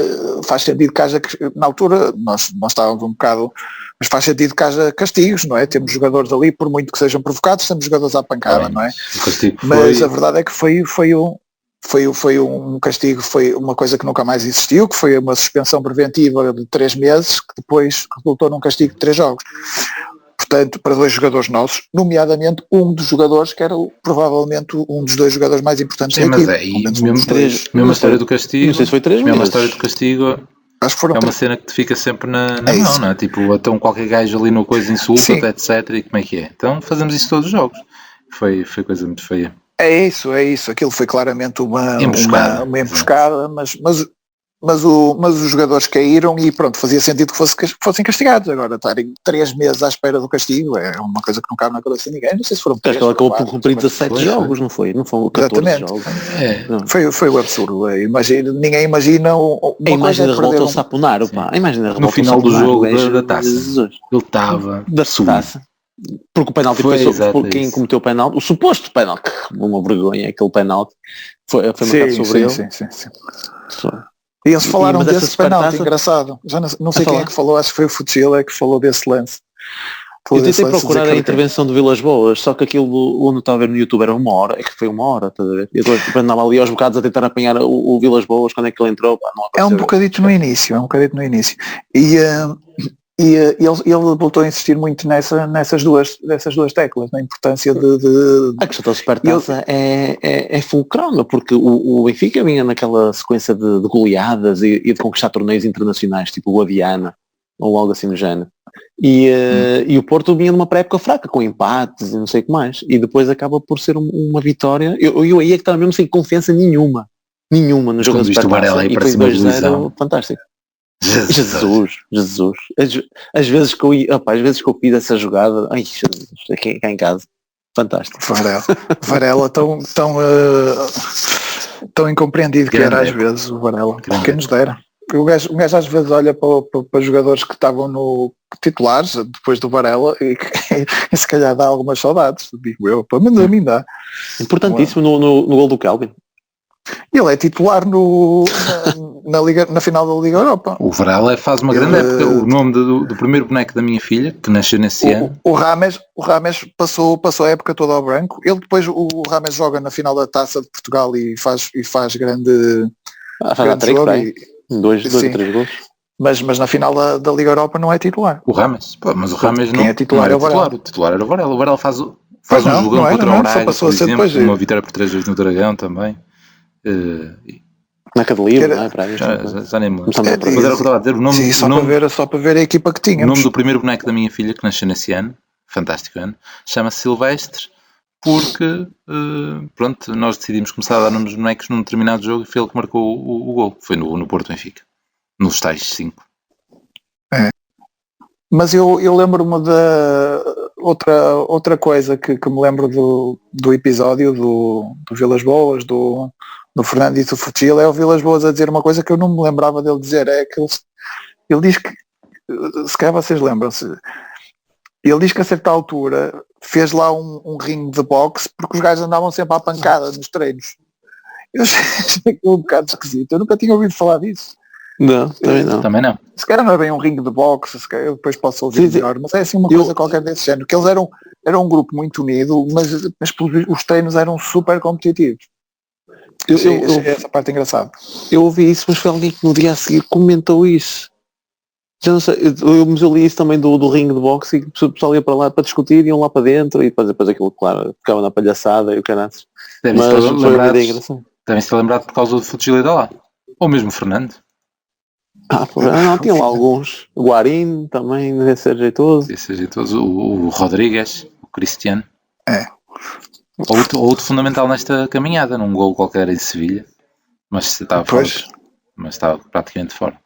faz sentido que haja, na altura nós estávamos um bocado, mas faz sentido que haja castigos, não é? Temos jogadores ali, por muito que sejam provocados, temos jogadores à pancada, não é? Mas a verdade é que foi um castigo, foi uma coisa que nunca mais existiu, que foi uma suspensão preventiva de 3 meses, que depois resultou num castigo de 3 jogos. Portanto, para 2 jogadores nossos, nomeadamente um dos jogadores que era provavelmente um dos 2 jogadores mais importantes da equipe. Mesmo a história do castigo, não sei se foi 3 meses. A história do castigo acho que foram é uma cena que te fica sempre na mão, não é? Tipo, então qualquer gajo ali no coisa insulta, etc. E como é que é? Então fazemos isso todos os jogos. Foi coisa muito feia. É isso. Aquilo foi claramente uma emboscada, mas os jogadores caíram e pronto, fazia sentido que fossem castigados. Agora, estarem 3 meses à espera do castigo é uma coisa que não cabe na cabeça de ninguém. Não sei se foram 3. Ela acabou por cumprir 17 jogos, não foi? Não foram 14 jogos. Foi um absurdo. Ninguém imagina a imagem da revolta ao Saponaro, pá. A imagem da revolta no final do jogo da taça. Ele estava da taça. Porque o penalti foi por quem cometeu o penalti, o suposto penalti, uma vergonha, aquele penalti foi marcado sobre ele. Sim. E eles falaram desse penalti, engraçado. Já não sei quem é que falou, acho que foi o Futsila que falou desse lance. Eu tentei procurar a intervenção do Vilas Boas, só que aquilo onde estava a ver no YouTube era 1 hora, é que foi 1 hora, estás a ver? E depois andava ali aos bocados a tentar apanhar o Vilas Boas quando é que ele entrou. Pá, é um bocadito no início. E ele voltou a insistir muito dessas duas teclas, na importância de... A questão da supertaça é fulcral, porque o Benfica vinha naquela sequência de goleadas e de conquistar torneios internacionais, tipo o Guadiana, ou algo assim do género. E o Porto vinha numa pré-época fraca, com empates e não sei o que mais. E depois acaba por ser uma vitória. Eu aí é que estava mesmo sem confiança nenhuma no jogo da supertaça. E foi 2-0, fantástico. Jesus. Às vezes que eu fiz essa jogada, ai Jesus, aqui cá em casa, fantástico. Varela tão incompreendido que era às vezes o Varela, quem nos dera. O gajo às vezes olha para jogadores que estavam no titulares depois do Varela e se calhar dá algumas saudades, digo eu, pelo menos a mim dá. Importantíssimo no gol do Kelvin. Ele é titular na final da Liga Europa. O Varela faz uma grande época. O nome do primeiro boneco da minha filha, que nasceu nesse ano. O Rames passou a época toda ao branco. Ele depois, o Rames joga na final da Taça de Portugal e faz grande jogo. Dois ou 3 gols. Mas na final da Liga Europa não é titular. O Rames? Mas o Rames não é titular, não era titular. O titular era o Varela. O Varela faz um jogão contra o Braga, por exemplo, uma vitória por 3-2 no Dragão também. Na Cadelira, não é? Para aí, já nem me lembro. Mas era o que eu estava a dizer, o nome... Sim, só para ver a equipa que tínhamos. O nome do primeiro boneco da minha filha, que nasceu nesse ano, fantástico ano, chama-se Silvestre, porque, pronto, nós decidimos começar a dar nomes de bonecos num determinado jogo e foi ele que marcou o gol. Foi no Porto Benfica, nos tais 5. Mas eu lembro-me de outra coisa que me lembro do episódio do Vilas Boas, do Fernando e do Futil, é o Vilas Boas a dizer uma coisa que eu não me lembrava dele dizer, é que ele diz que, se calhar vocês lembram-se, ele diz que a certa altura fez lá um ringue de boxe porque os gajos andavam sempre à pancada nos treinos. Eu achei aquilo um bocado esquisito, eu nunca tinha ouvido falar disso. Não, também não. Se calhar não é bem um ringue de boxe, se calhar eu depois posso ouvir melhor, mas é assim uma coisa qualquer desse género, que eles eram um grupo muito unido, mas os treinos eram super competitivos. Essa parte é engraçada. Eu ouvi isso, mas foi alguém que no dia a seguir comentou isso. Já não sei, mas eu li isso também do ringue de boxe e o pessoal ia para lá para discutir, iam lá para dentro e depois aquilo, claro, ficava na palhaçada e o caraças. Mas foi uma ideia engraçada. Devem-se ter lembrado por causa do Futilidade lá. Ou mesmo Fernando. Não, tinham lá alguns. O Guarim também deve ser jeitoso. O Rodrigues, o Cristiano. Outro fundamental nesta caminhada, num gol qualquer em Sevilha. Mas estava fora. Mas estava praticamente fora.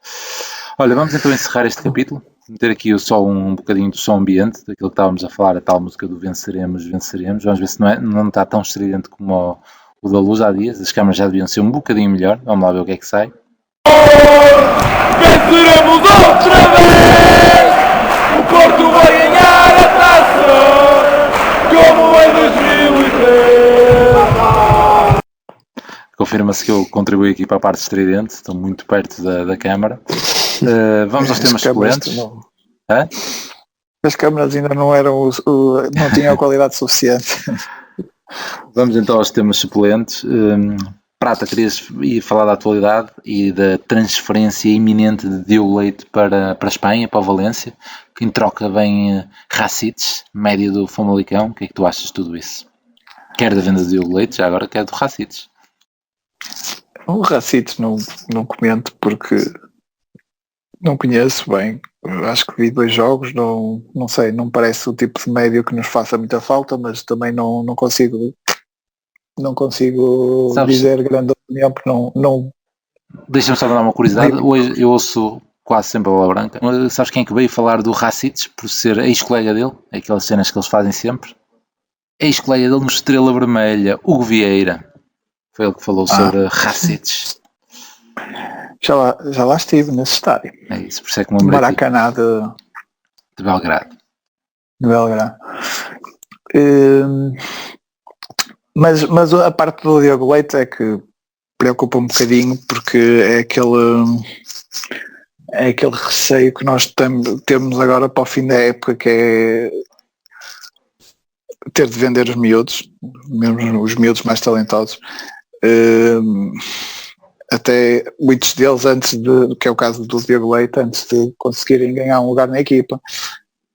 Olha, vamos então encerrar este capítulo. meter aqui só um bocadinho do som ambiente, daquilo que estávamos a falar, a tal música do venceremos, venceremos. Vamos ver se não está tão estridente como o da Luz há dias. As câmaras já deviam ser um bocadinho melhor. Vamos lá ver o que é que sai. Venceremos outra vez! O Porto vai ganhar a taça! Como em 2003! Confirma-se que eu contribuí aqui para a parte estridente. Estou muito perto da câmara. Vamos aos temas suplentes. As câmaras ainda não eram não tinham a qualidade suficiente. Vamos então aos temas suplentes. Prata, querias ir falar da atualidade e da transferência iminente de Diogo Leite para a Espanha, para o Valência, que em troca vem Racites, médio do Famalicão. O que é que tu achas de tudo isso? Quer da venda de Diogo Leite, já agora quer do Racites. O Racites não comento porque não conheço bem. Acho que vi 2 jogos, não sei, não parece o tipo de médio que nos faça muita falta, mas também não consigo dizer grande opinião porque não. Deixa-me só dar uma curiosidade. Hoje eu ouço quase sempre a bola branca. Sabes quem é que veio falar do Racites por ser ex-colega dele? Aquelas cenas que eles fazem sempre. Ex-colega dele no Estrela Vermelha, Hugo Vieira. Foi ele que falou sobre Racites. Já lá estive nesse estádio. É isso, por isso é que me lembrei Maracanã de Belgrado. De Belgrado. Mas a parte do Diogo Leite é que preocupa um bocadinho porque é aquele receio que nós temos agora para o fim da época, que é ter de vender os miúdos, mesmo os miúdos mais talentosos. Até muitos deles que é o caso do Diogo Leite, antes de conseguirem ganhar um lugar na equipa,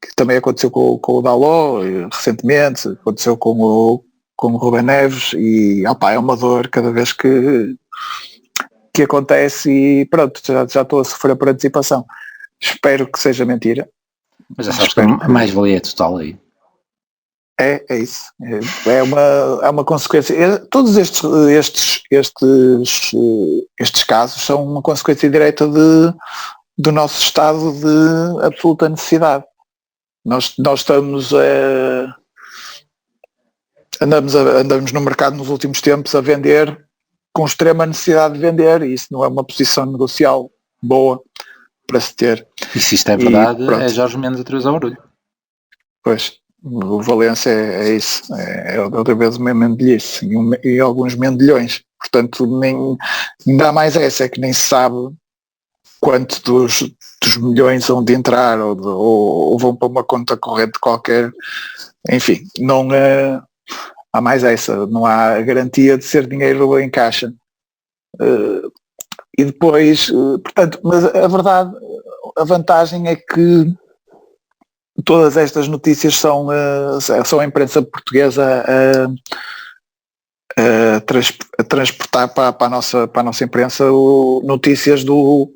que também aconteceu com o Dalot recentemente, aconteceu com o Rubén Neves, e é uma dor cada vez que acontece, e pronto, já estou a sofrer por antecipação. Espero que seja mentira. Mas já sabes que a mais-valia é total aí. É isso. É uma consequência. Todos estes casos são uma consequência direta do nosso estado de absoluta necessidade. Nós estamos andamos no mercado nos últimos tempos a vender com extrema necessidade de vender, e isso não é uma posição negocial boa para se ter. E se isto é verdade, é Jorge Mendes a trazer ao barulho. Pois. O Valência é isso, é outra vez uma mendilhice e alguns mendilhões, portanto ainda há mais essa, é que nem se sabe quanto dos milhões vão de entrar ou vão para uma conta corrente qualquer, enfim, não há mais essa, não há garantia de ser dinheiro em caixa. E depois, portanto, mas a vantagem é que todas estas notícias são a imprensa portuguesa a transportar para a nossa imprensa notícias do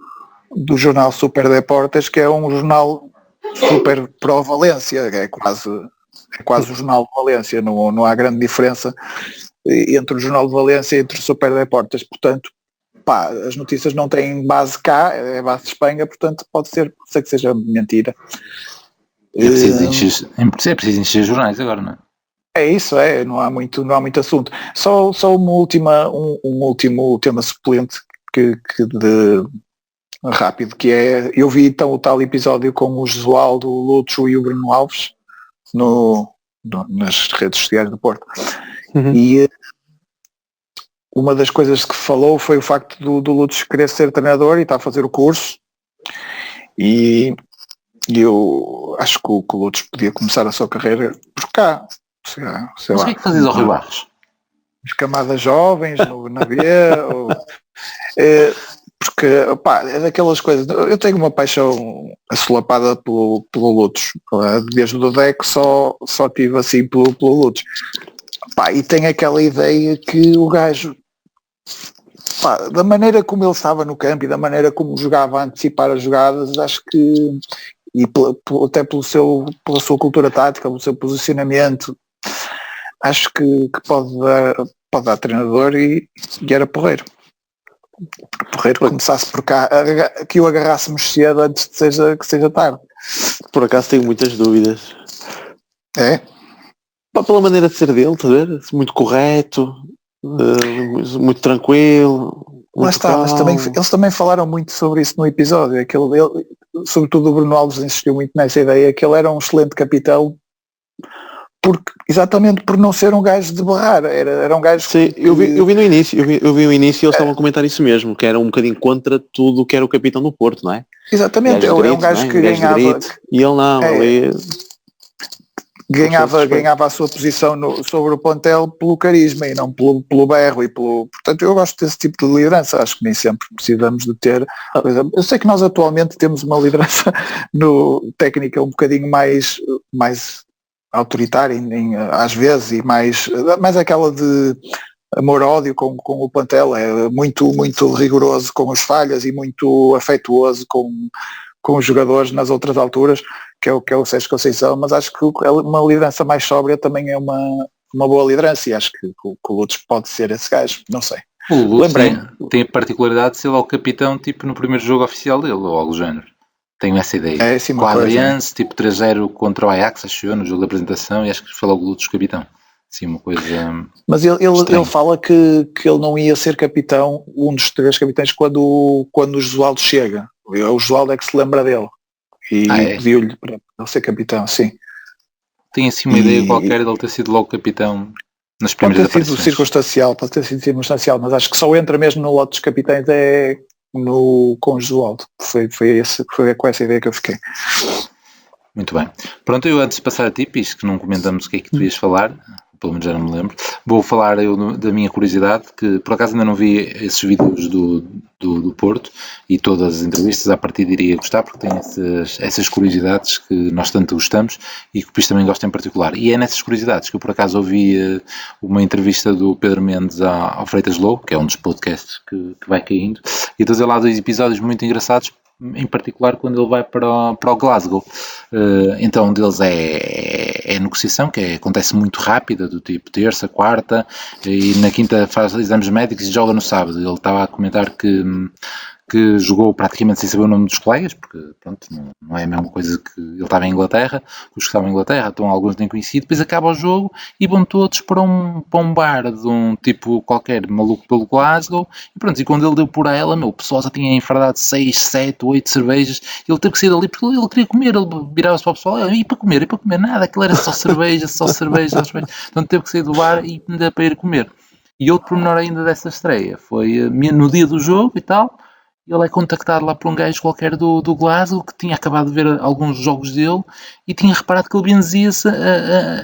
jornal Super Deportes, que é um jornal super pró-Valência, é quase o jornal de Valência, não há grande diferença entre o jornal de Valência e entre o Super Deportes, portanto as notícias não têm base cá, é base de Espanha, portanto pode ser que seja mentira. É preciso encher jornais agora, não é? É isso, não há muito assunto. Só um último tema suplente que rápido, que é, eu vi então o tal episódio com o Josualdo, o Lúcio e o Bruno Alves nas redes sociais do Porto. Uhum. E uma das coisas que falou foi o facto do Lúcio querer ser treinador e está a fazer o curso, e eu acho que o Lúcio podia começar a sua carreira por cá, sei lá. Mas o que é que fazes ao Rio Barros? As camadas jovens, na B, porque é daquelas coisas. Eu tenho uma paixão assolapada pelo Lúcio, desde o Deco só tive assim pelo Lúcio, e tenho aquela ideia que o gajo, da maneira como ele estava no campo e da maneira como jogava a antecipar as jogadas, acho que, e até pela sua cultura tática, pelo seu posicionamento, acho que pode dar treinador e era porreiro. Porreiro começasse por cá, que o agarrássemos cedo antes de que seja tarde. Por acaso tenho muitas dúvidas. É? Pá, pela maneira de ser dele, estás a ver? Muito correto, muito tranquilo. Lá Muito está, mas eles também falaram muito sobre isso no episódio. Sobretudo o Bruno Alves insistiu muito nessa ideia que ele era um excelente capitão exatamente por não ser um gajo de barrar. Era um gajo. Sim, eu vi no início, eu vi o início e eles estavam a comentar isso mesmo, que era um bocadinho contra tudo o que era o capitão do Porto, não é? Exatamente, ele é um gajo que ganhava. E ele não, ali. Ganhava a sua posição sobre o plantel pelo carisma e não pelo berro portanto eu gosto desse tipo de liderança, acho que nem sempre precisamos de ter, por exemplo, eu sei que nós atualmente temos uma liderança no técnica um bocadinho mais autoritária às vezes e mais aquela de amor-ódio com o plantel, é muito, muito rigoroso com as falhas e muito afetuoso com os jogadores nas outras alturas, que é o Sérgio Conceição, mas acho que uma liderança mais sóbria também é uma boa liderança e acho que o Lutz pode ser esse gajo, não sei. O Lutz tem a particularidade de ser lá o capitão tipo no primeiro jogo oficial dele, ou algo do género. Tenho essa ideia. É, sim, com a Adriance, tipo 3-0 contra o Ajax, acho eu, no jogo da apresentação, e acho que foi logo o Lutz capitão. Sim, uma coisa. Mas ele fala que ele não ia ser capitão, um dos 3 capitães, quando o Josualdo chega. O Josualdo é que se lembra dele. E pediu-lhe para ele ser capitão, sim. Tenho assim uma ideia qualquer de ele ter sido logo capitão nas primeiras aparições. Pode ter sido circunstancial, mas acho que só entra mesmo no lote dos capitães com o Josualdo. Foi com essa ideia que eu fiquei. Muito bem. Pronto, eu antes de passar a ti, Pis, que não comentamos o que é que tu ias falar, pelo menos já não me lembro, vou falar eu da minha curiosidade, que por acaso ainda não vi esses vídeos do Porto e todas as entrevistas, à partida iria gostar, porque tem essas curiosidades que nós tanto gostamos e que o Pis também gosta em particular. E é nessas curiosidades que eu por acaso ouvi uma entrevista do Pedro Mendes ao Freitas Low, que é um dos podcasts que vai caindo, e trazer lá 2 episódios muito engraçados, em particular quando ele vai para o Glasgow. Então um deles é a negociação, que acontece muito rápida, do tipo terça, quarta, e na quinta faz exames médicos e joga no sábado. Ele estava a comentar que jogou praticamente sem saber o nome dos colegas, porque pronto, não é a mesma coisa que ele estava em Inglaterra, os que estavam em Inglaterra, então alguns nem conhecido, depois acaba o jogo e vão todos para um bar de um tipo qualquer maluco pelo Glasgow, e pronto, e quando ele deu por ela, o pessoal já tinha enfardado 6, 7, 8 cervejas, ele teve que sair dali porque ele queria comer, ele virava-se para o pessoal, e para comer, nada, aquilo era só cerveja, então teve que sair do bar e ainda para ir comer. E outro pormenor ainda dessa estreia foi no dia do jogo e tal, ele é contactado lá por um gajo qualquer do Glasgow que tinha acabado de ver alguns jogos dele e tinha reparado que ele benzia-se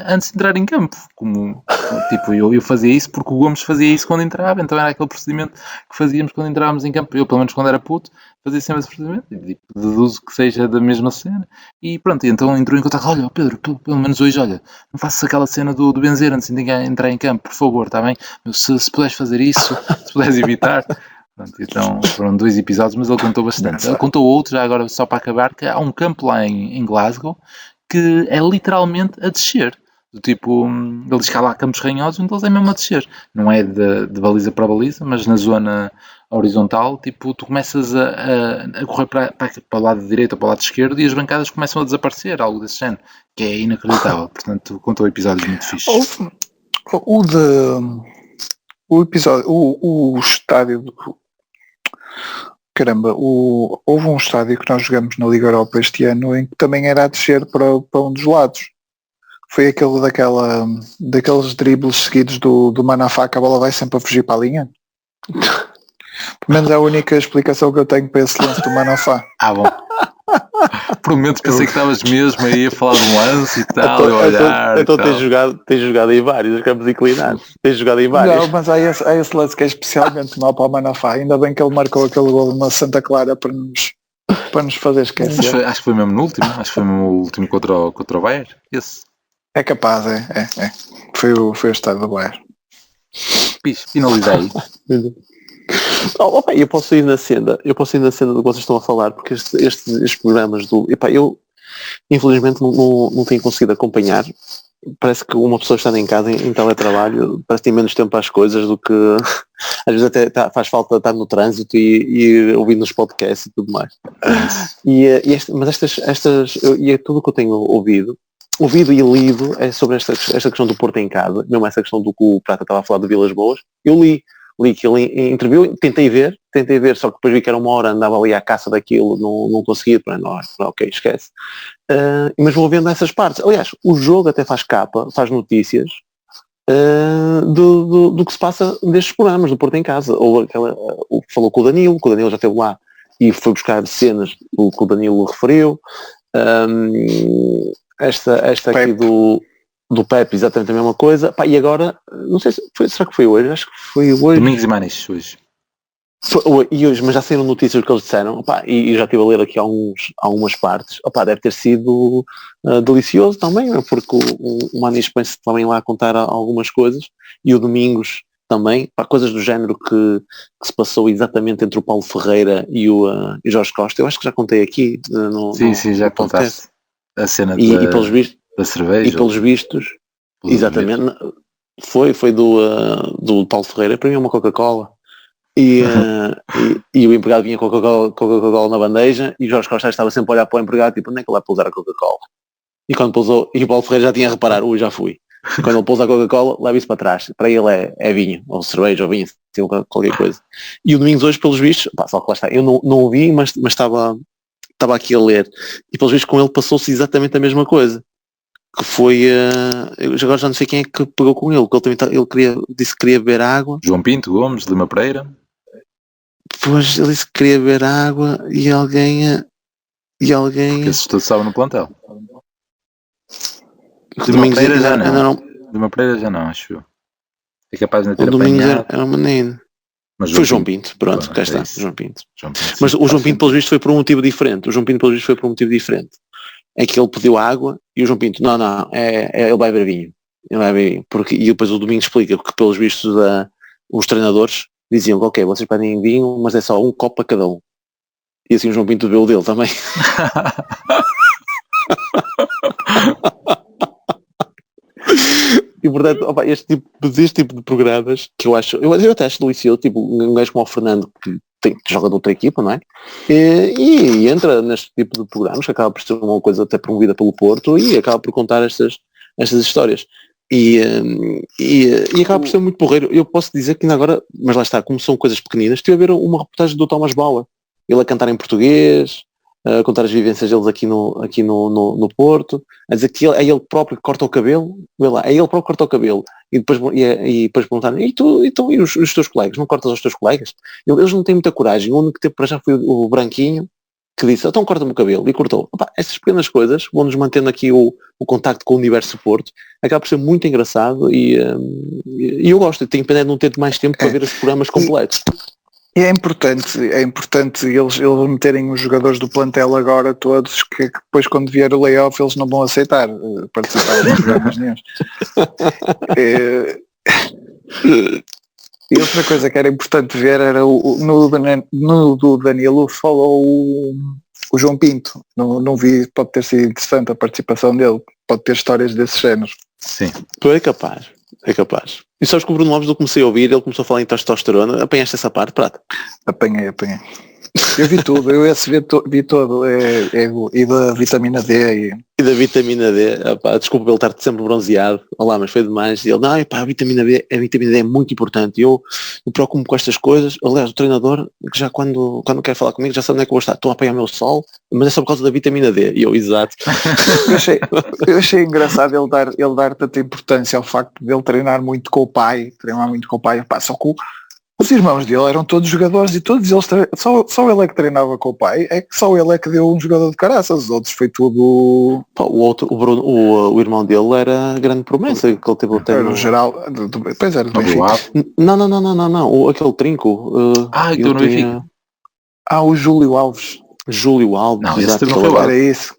antes de entrar em campo. Como, tipo, eu fazia isso porque o Gomes fazia isso quando entrava, então era aquele procedimento que fazíamos quando entrávamos em campo. Eu, pelo menos quando era puto, fazia sempre esse procedimento. E deduzo que seja da mesma cena. E pronto, então entrou em contato. Olha, Pedro, pelo menos hoje, olha, não faças aquela cena do benzer antes de entrar em campo, por favor, está bem? Se puderes fazer isso, se puderes evitar... Pronto, então foram 2 episódios, mas ele contou bastante. Ele contou outro, já agora só para acabar, que há um campo lá em Glasgow que é literalmente a descer. Do tipo, ele diz que há lá campos ranhosos, então eles é mesmo a descer. Não é de baliza para baliza, mas na zona horizontal, tipo, tu começas a correr para o lado direito ou para o lado esquerdo e as bancadas começam a desaparecer, algo desse género, que é inacreditável. Portanto, contou episódios muito fixes. O episódio, o estádio... Caramba, houve um estádio que nós jogamos na Liga Europa este ano em que também era a descer para um dos lados. Foi aquele daqueles dribles seguidos do Manafá, que a bola vai sempre a fugir para a linha. Pelo menos é a única explicação que eu tenho para esse lance do Manafá. Bom. Por momentos pensei que estavas mesmo aí a falar de um lance e tal, a olhar. Então tens jogado em vários campos inclinados. Tens jogado em vários. Não, mas há esse lance que é especialmente mau para o Manafá. Ainda bem que ele marcou aquele gol na Santa Clara para nos fazer esquecer. Acho que foi mesmo no último. Acho que foi mesmo o último contra o Bayern. Esse. É capaz, é. Foi o estádio do Bayern. Finalizei. Eu posso ir na cena do que vocês estão a falar, porque estes programas eu infelizmente não tenho conseguido acompanhar parece que uma pessoa estando em casa em teletrabalho parece que tem menos tempo às coisas do que às vezes até faz falta estar no trânsito e ouvir nos podcasts e tudo mais. Mas é tudo o que eu tenho ouvido e lido é sobre esta questão do Porto em casa, mesmo essa questão do que o Prata estava a falar de Vilas Boas. Eu li que ele interviu, tentei ver, só que depois vi que era uma hora, andava ali à caça daquilo, não conseguia, ok, esquece. Mas vou vendo essas partes. Aliás, o jogo até faz notícias do que se passa destes programas do Porto em casa. Falou com o Danilo já esteve lá e foi buscar cenas que o Danilo referiu. Esta aqui do Pepe, exatamente a mesma coisa. Pá, e agora, não sei será que foi hoje? Acho que foi hoje. Domingos e Manis, hoje. E hoje, mas já saíram notícias do que eles disseram, opá, e já estive a ler aqui algumas partes. Opá, deve ter sido delicioso também, porque o Manis põe-se também lá a contar algumas coisas, e o Domingos também, pá, coisas do género que se passou exatamente entre o Paulo Ferreira e o Jorge Costa. Eu acho que já contei aqui. Sim, já contaste a cena pelos vistos, da cerveja. E pelos vistos, exatamente, foi do Paulo Ferreira, para mim é uma Coca-Cola. E o empregado vinha com a Coca-Cola na bandeja e Jorge Costa estava sempre a olhar para o empregado, tipo, onde é que ele vai pousar a Coca-Cola? E quando pousou, e o Paulo Ferreira já tinha a reparar, já fui. E quando ele pousa a Coca-Cola, leva isso para trás. Para ele é vinho, ou cerveja, ou vinho, qualquer coisa. E o Domingos hoje, pelos vistos, só que lá está, eu não o vi, mas estava aqui a ler. E pelos vistos com ele passou-se exatamente a mesma coisa. Que foi, eu agora já não sei quem é que pegou com ele, porque ele disse que queria beber água. João Pinto, Gomes, Lima Pereira. Depois ele disse que queria beber água e alguém Que esses todos estavam no plantel. Lima Pereira já não. Lima Pereira já não, acho eu. É capaz de não ter o Domingos apanhado. era um menino. Mas foi João Pinto, pronto, cá está, João Pinto. Mas sim, o João Pinto, pelos vistos, foi por um motivo diferente. É que ele pediu água e o João Pinto, não, ele vai beber vinho. E depois o Domingos explica que pelos vistos os treinadores diziam que ok, vocês pedem vinho, mas é só um copo para cada um. E assim o João Pinto bebeu o dele também. E portanto, este tipo de programas que eu até acho delicioso, tipo um gajo como o Fernando que joga de outra equipa, não é? E entra neste tipo de programas que acaba por ser uma coisa até promovida pelo Porto e acaba por contar estas histórias. E acaba por ser muito porreiro. Eu posso dizer que ainda agora, mas lá está, como são coisas pequeninas, estive a ver uma reportagem do Thomas Bauer, ele a cantar em português, a contar as vivências deles aqui no Porto, a dizer que é ele próprio que corta o cabelo, vê lá, é ele próprio que corta o cabelo, e depois perguntaram, e os teus colegas, não cortas aos teus colegas? Eles não têm muita coragem, o único que teve para já foi o Branquinho, que disse, então corta-me o cabelo, e cortou. Estas pequenas coisas vão-nos mantendo aqui o contacto com o universo Porto, acaba por ser muito engraçado e eu gosto, tenho pena de não ter mais tempo para ver os programas completos. E é importante eles meterem os jogadores do plantel agora todos, que depois quando vier o layoff eles não vão aceitar participar dos programas nenhum. E outra coisa que era importante ver era no do Danilo falou o João Pinto. Não vi, pode ter sido interessante a participação dele, pode ter histórias desse género. Sim. É capaz. E sabes que o Bruno Lopes eu comecei a ouvir, ele começou a falar em testosterona, apanhaste essa parte, Prata? Apanhei. Eu vi tudo, vi todo, e da vitamina D. E da vitamina D, desculpa ele estar sempre bronzeado, olá, mas foi demais. E ele, não, a vitamina D é muito importante. Eu preocupo-me com estas coisas. Aliás, o treinador, que já quando quer falar comigo, já sabe onde é que eu vou estar. Estou a apanhar o meu sol, mas é só por causa da vitamina D. E eu, exato. eu achei engraçado ele dar tanta importância ao facto de ele treinar muito com o pai. Só que os irmãos dele eram todos jogadores e todos eles só ele é que treinava com o pai, é que só ele é que deu um jogador de caraças, os outros foi tudo. O Bruno, o irmão dele era grande promessa, que ele teve era o geral, depois era do Benfica. Não, aquele trinco. Então no Benfica. O Júlio Alves. Não, esse não foi era isso.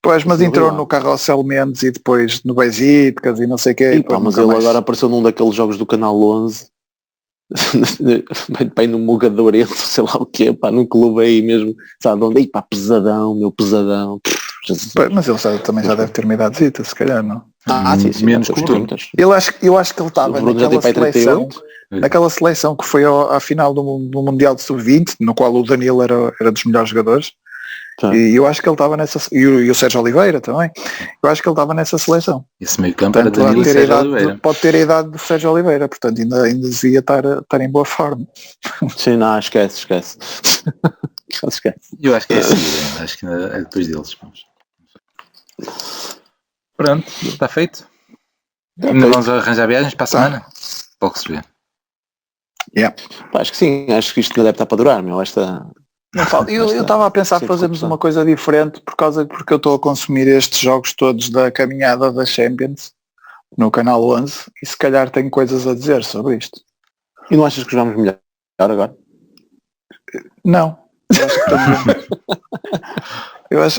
Pois, mas entrou no Carrossel Mendes e depois no Besiktas e não sei o quê. Mas ele agora apareceu num daqueles jogos do Canal 11. Bem no Mugadorento, sei lá o quê, num clube aí mesmo, sabe onde? Pesadão. Mas ele também já deve ter uma idade, se calhar, não? Sim, menos os costume. 30. Eu acho que ele estava O Bruno já naquela tem para aí seleção, 38. naquela seleção que foi à final do Mundial de Sub-20, no qual o Danilo era dos melhores jogadores. Tá. E eu acho que ele estava nessa, e o Sérgio Oliveira também, eu acho que ele estava nessa seleção. Esse meio campo era Portanto, Danilo e Sérgio Oliveira. pode ter a idade do Sérgio Oliveira, portanto ainda devia estar em boa forma. Sim, não, esquece. Esquece. Eu acho que é a seguir, acho que ainda é depois deles. Pronto, está feito. Ainda vamos arranjar viagens para a semana? Pode receber. Pá, acho que sim, acho que isto ainda deve estar para durar, meu. Eu estava a pensar Sim, fazermos discussão. uma coisa diferente porque eu estou a consumir estes jogos todos da caminhada da Champions no canal 11 e se calhar tenho coisas a dizer sobre isto. E não achas que jogamos melhor agora? Não, eu acho que estamos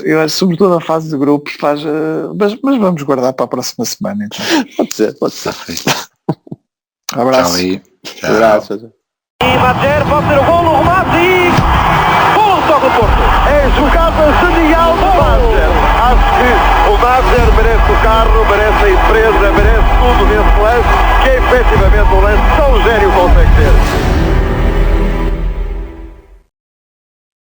eu acho sobretudo a fase de grupos faz, mas vamos guardar para a próxima semana então. Pode ser. Está feito. Abraço. Tchau aí. Tchau. Abraço. E Madjer pode ser o gol, o remate e... Gol do Porto. É jogada genial do Madjer. Acho que o Madjer merece o carro, merece a empresa, merece tudo nesse lance, que é efetivamente um lance tão gênio consegue ter.